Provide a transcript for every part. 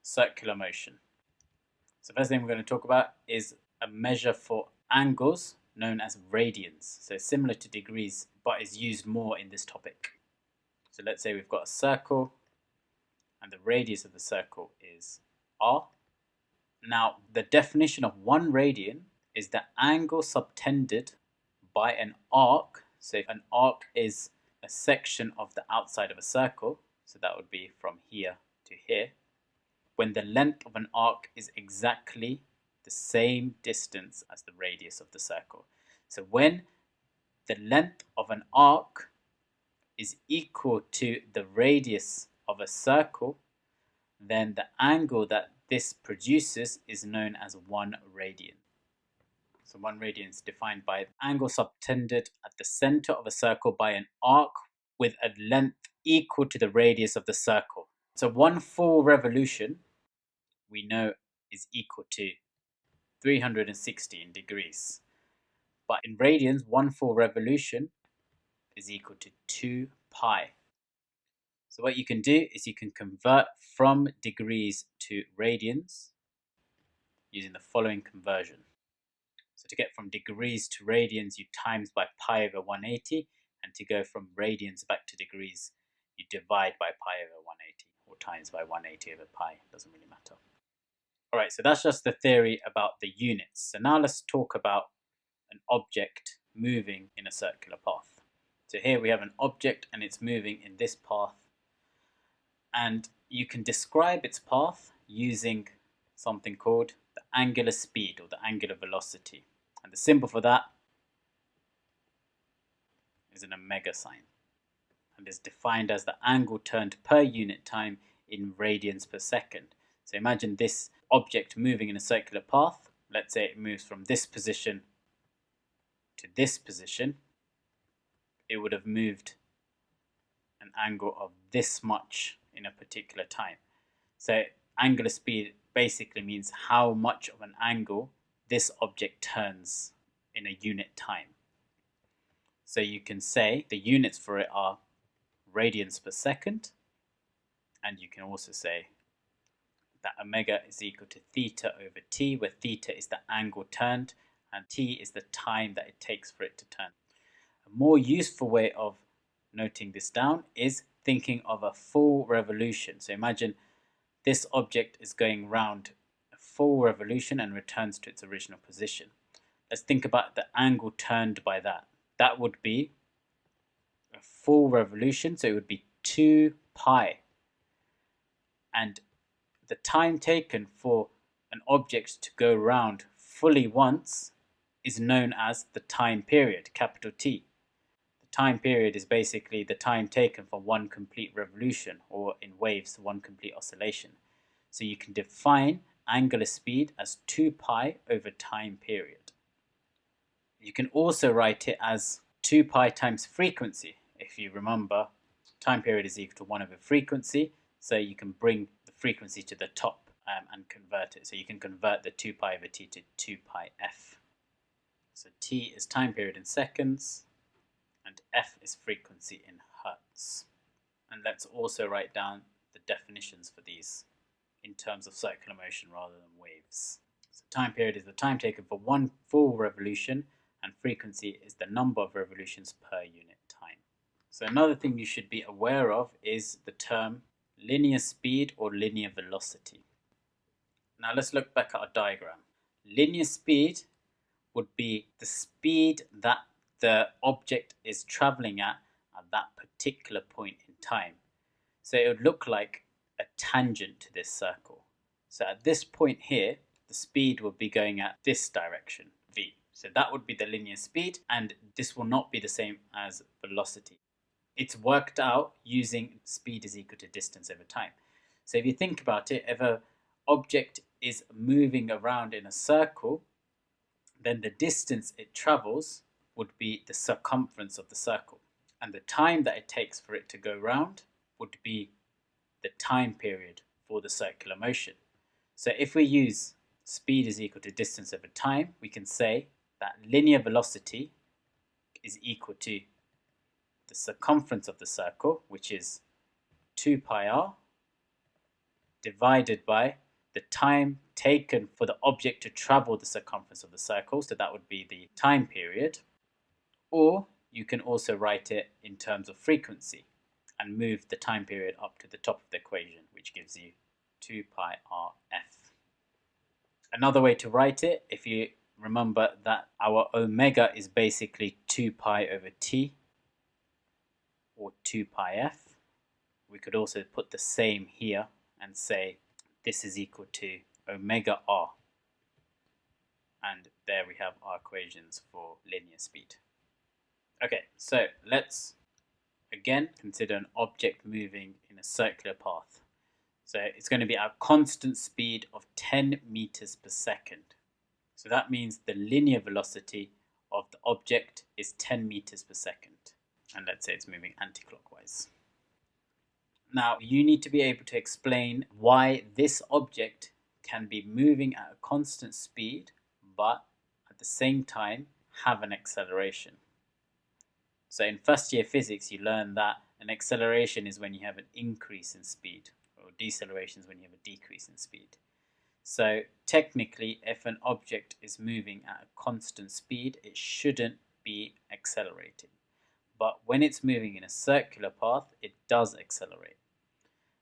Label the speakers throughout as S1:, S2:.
S1: circular motion. So first thing we're going to talk about is a measure for angles known as radians. So similar to degrees, but is used more in this topic. So let's say we've got a circle and the radius of the circle is r. Now the definition of 1 radian is the angle subtended by an arc. So if an arc is a section of the outside of a circle, so that would be from here to here, when the length of an arc is exactly the same distance as the radius of the circle. So when the length of an arc is equal to the radius of a circle, then the angle that this produces is known as 1 radian. So 1 radian is defined by angle subtended at the center of a circle by an arc with a length equal to the radius of the circle. So 1 full revolution we know is equal to 316 degrees. But in radians, 1 full revolution is equal to 2 pi. So what you can do is you can convert from degrees to radians using the following conversion. So to get from degrees to radians, you times by pi over 180, and to go from radians back to degrees, you divide by pi over 180, or times by 180 over pi, doesn't really matter. Alright, so that's just the theory about the units. So now let's talk about an object moving in a circular path. So here we have an object and it's moving in this path, and you can describe its path using something called the angular speed or the angular velocity, and the symbol for that is an omega sign, and is defined as the angle turned per unit time in radians per second. So imagine this object moving in a circular path. Let's say it moves from this position to this position. It would have moved an angle of this much in a particular time. So angular speed basically means how much of an angle this object turns in a unit time. So you can say the units for it are radians per second, and you can also say that omega is equal to theta over t, where theta is the angle turned and t is the time that it takes for it to turn. A more useful way of noting this down is thinking of a full revolution. So imagine this object is going round a full revolution and returns to its original position. Let's think about the angle turned by that. That would be a full revolution, so it would be 2 pi. And the time taken for an object to go round fully once is known as the time period, capital T. The time period is basically the time taken for 1 complete revolution, or in waves, 1 complete oscillation. So you can define angular speed as 2 pi over time period. You can also write it as 2 pi times frequency. If you remember, time period is equal to 1 over frequency, so you can bring the frequency to the top and convert it. So you can convert the 2 pi over t to 2 pi f. So t is time period in seconds, and f is frequency in hertz. And let's also write down the definitions for these in terms of circular motion rather than waves. So time period is the time taken for 1 full revolution, and frequency is the number of revolutions per unit time. So another thing you should be aware of is the term linear speed or linear velocity. Now let's look back at our diagram. Linear speed would be the speed that the object is traveling at that particular point in time. So it would look like a tangent to this circle. So at this point here, the speed would be going at this direction, v. So that would be the linear speed, and this will not be the same as velocity. It's worked out using speed is equal to distance over time. So if you think about it, if an object is moving around in a circle, then the distance it travels would be the circumference of the circle. And the time that it takes for it to go round would be the time period for the circular motion. So if we use speed is equal to distance over time, we can say that linear velocity is equal to the circumference of the circle, which is 2 pi r, divided by the time taken for the object to travel the circumference of the circle, so that would be the time period, or you can also write it in terms of frequency and move the time period up to the top of the equation, which gives you 2 pi rf. Another way to write it, if you remember that our omega is basically 2 pi over t, or 2 pi f, we could also put the same here and say this is equal to omega r. And there we have our equations for linear speed. Okay, so let's again consider an object moving in a circular path. So it's going to be at a constant speed of 10 meters per second. So that means the linear velocity of the object is 10 meters per second. And let's say it's moving anti-clockwise. Now, you need to be able to explain why this object can be moving at a constant speed, but at the same time have an acceleration. So in first year physics, you learn that an acceleration is when you have an increase in speed, or deceleration is when you have a decrease in speed. So technically, if an object is moving at a constant speed, it shouldn't be accelerating. But when it's moving in a circular path, it does accelerate.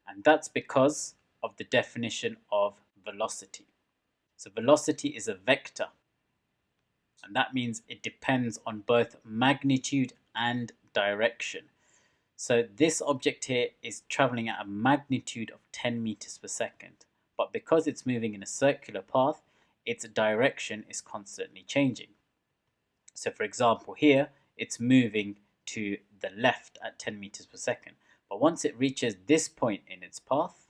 S1: And that's because of the definition of velocity. So velocity is a vector. And that means it depends on both magnitude and direction. So this object here is traveling at a magnitude of 10 meters per second. But because it's moving in a circular path, its direction is constantly changing. So for example, here it's moving to the left at 10 meters per second. But once it reaches this point in its path,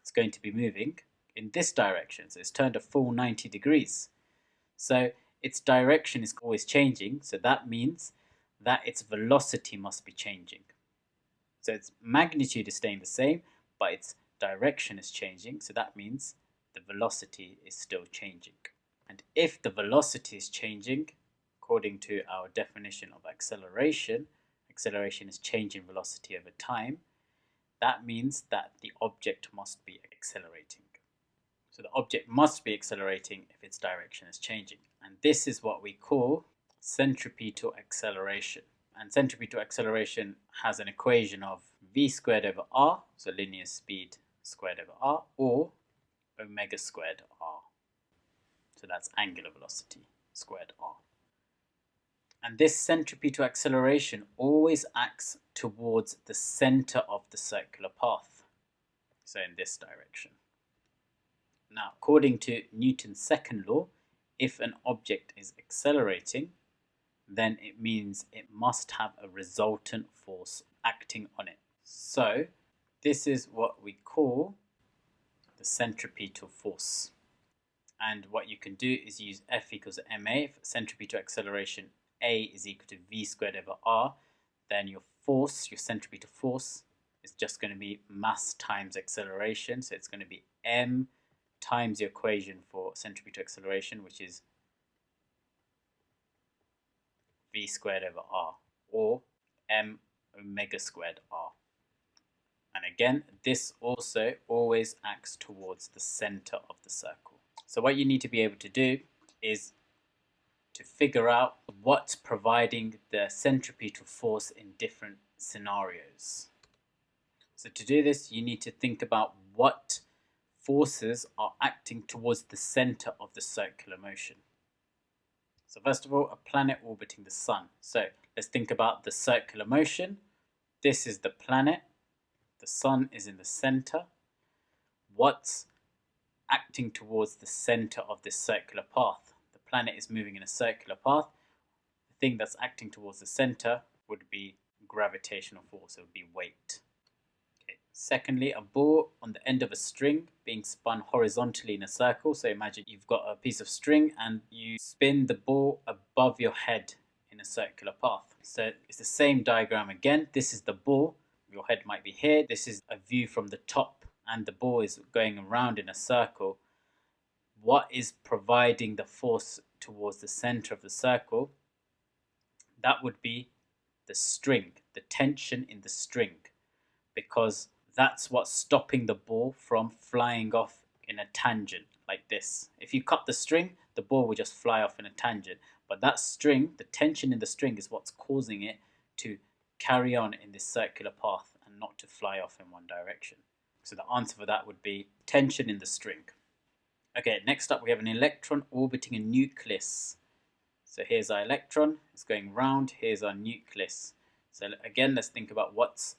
S1: it's going to be moving in this direction. So it's turned a full 90 degrees. So its direction is always changing. So that means that its velocity must be changing. So its magnitude is staying the same, but its direction is changing. So that means the velocity is still changing. And if the velocity is changing, according to our definition of acceleration, acceleration is change in velocity over time, that means that the object must be accelerating. So the object must be accelerating if its direction is changing. And this is what we call centripetal acceleration. And centripetal acceleration has an equation of v squared over r, so linear speed squared over r, or omega squared r. So that's angular velocity squared r. And this centripetal acceleration always acts towards the center of the circular path, so in this direction. Now, according to Newton's second law, if an object is accelerating, then it means it must have a resultant force acting on it. So this is what we call the centripetal force. And what you can do is use F equals ma for centripetal acceleration. A is equal to v squared over r. Then your force, your centripetal force, is just going to be mass times acceleration. So it's going to be m times the equation for centripetal acceleration, which is v squared over r, or m omega squared r. And again, this also always acts towards the center of the circle. So what you need to be able to do is to figure out what's providing the centripetal force in different scenarios. So to do this, you need to think about what forces are acting towards the center of the circular motion. So first of all, a planet orbiting the sun. So let's think about the circular motion. This is the planet. The sun is in the center. What's acting towards the center of this circular path? The planet is moving in a circular path. The thing that's acting towards the center would be gravitational force. It would be weight. Okay. Secondly, a ball on the end of a string being spun horizontally in a circle. So imagine you've got a piece of string and you spin the ball above your head in a circular path. So it's the same diagram again. This is the ball. Your head might be here. This is a view from the top, and the ball is going around in a circle. What is providing the force towards the center of the circle? That would be the string, the tension in the string, because that's what's stopping the ball from flying off in a tangent like this. If you cut the string, the ball will just fly off in a tangent. But that string, the tension in the string, is what's causing it to carry on in this circular path and not to fly off in one direction. So the answer for that would be tension in the string. Okay, next up we have an electron orbiting a nucleus. So here's our electron, it's going round, here's our nucleus. So again, let's think about what's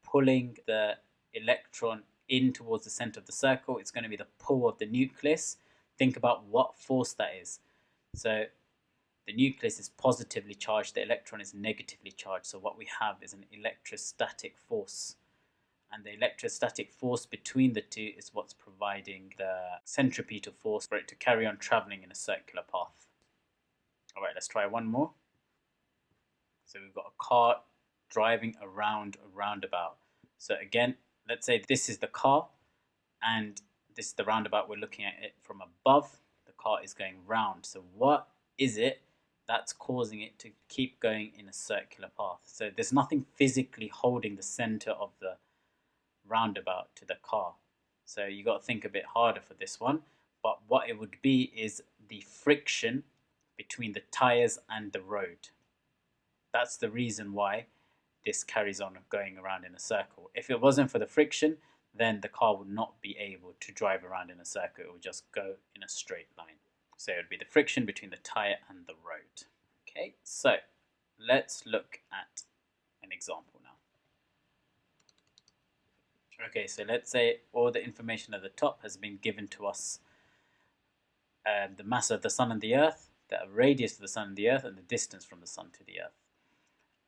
S1: pulling the electron in towards the center of the circle. It's going to be the pull of the nucleus. Think about what force that is. So the nucleus is positively charged, the electron is negatively charged. So what we have is an electrostatic force. And the electrostatic force between the two is what's providing the centripetal force for it to carry on traveling in a circular path. All right, let's try one more. So we've got a car driving around a roundabout. So again, let's say this is the car and this is the roundabout. We're looking at it from above. The car is going round. So what is it that's causing it to keep going in a circular path? So there's nothing physically holding the center of the roundabout to the car. So you got to think a bit harder for this one. But what it would be is the friction between the tires and the road. That's the reason why this carries on going around in a circle. If it wasn't for the friction, then the car would not be able to drive around in a circle. It would just go in a straight line. So it would be the friction between the tire and the road. Okay, so let's look at an example now. Okay, so let's say all the information at the top has been given to us. The mass of the sun and the earth, the radius of the sun and the earth, and the distance from the sun to the earth.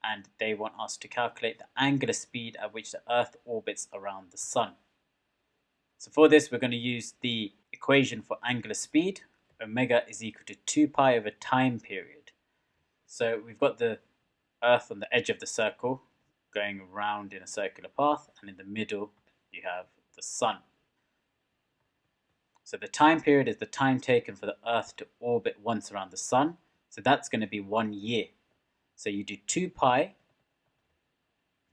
S1: And they want us to calculate the angular speed at which the earth orbits around the sun. So for this, we're going to use the equation for angular speed. Omega is equal to 2 pi over time period. So we've got the earth on the edge of the circle going around in a circular path, and in the middle you have the sun. So the time period is the time taken for the earth to orbit once around the sun. So that's going to be 1 year. So you do 2 pi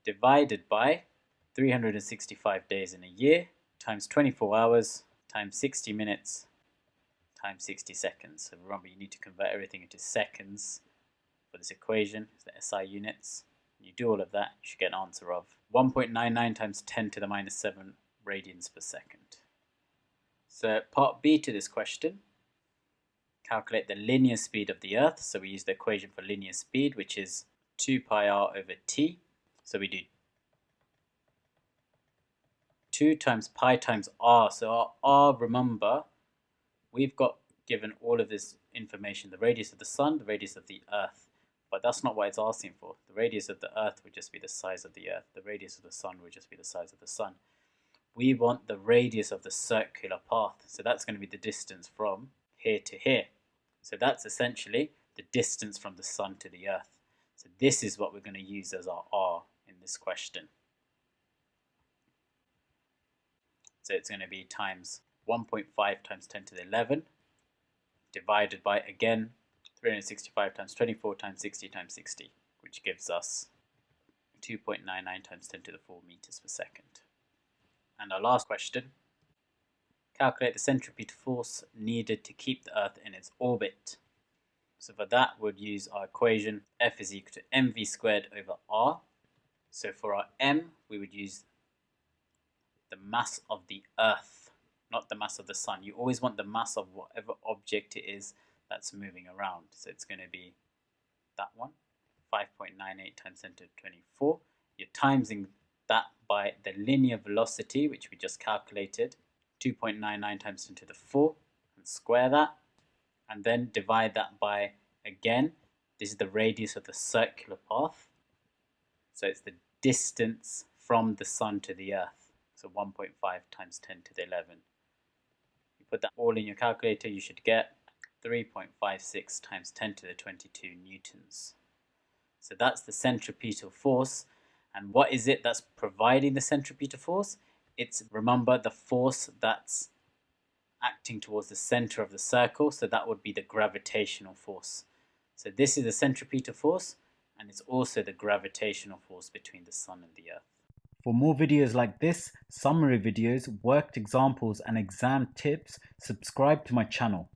S1: divided by 365 days in a year times 24 hours times 60 minutes times 60 seconds. So remember, you need to convert everything into seconds for this equation. It's the SI units. When you do all of that, you should get an answer of 1.99 times 10 to the minus 7 radians per second. So part B to this question, calculate the linear speed of the earth. So we use the equation for linear speed, which is 2 pi r over t. So we do 2 times pi times r. So our r, remember, we've got given all of this information, the radius of the sun, the radius of the earth. But that's not what it's asking for. The radius of the earth would just be the size of the earth. The radius of the sun would just be the size of the sun. We want the radius of the circular path. So that's going to be the distance from here to here. So that's essentially the distance from the sun to the earth. So this is what we're going to use as our r in this question. So it's going to be times 1.5 times 10 to the 11 divided by, again, 365 times 24 times 60 times 60, which gives us 2.99 times 10 to the 4 meters per second. And our last question, calculate the centripetal force needed to keep the Earth in its orbit. So for that, we'll use our equation, F is equal to mv squared over r. So for our m, we would use the mass of the Earth, not the mass of the sun. You always want the mass of whatever object it is that's moving around. So it's going to be that one, 5.98 times 10 to the 24. You're timesing that by the linear velocity, which we just calculated, 2.99 times 10 to the 4, and square that, and then divide that by, again, this is the radius of the circular path, so it's the distance from the sun to the earth, so 1.5 times 10 to the 11. You put that all in your calculator, you should get 3.56 times 10 to the 22 newtons. So that's the centripetal force. And what is it that's providing the centripetal force? It's, remember, the force that's acting towards the center of the circle. So that would be the gravitational force. So this is the centripetal force, and it's also the gravitational force between the sun and the earth.
S2: For more videos like this, summary videos, worked examples and exam tips, subscribe to my channel.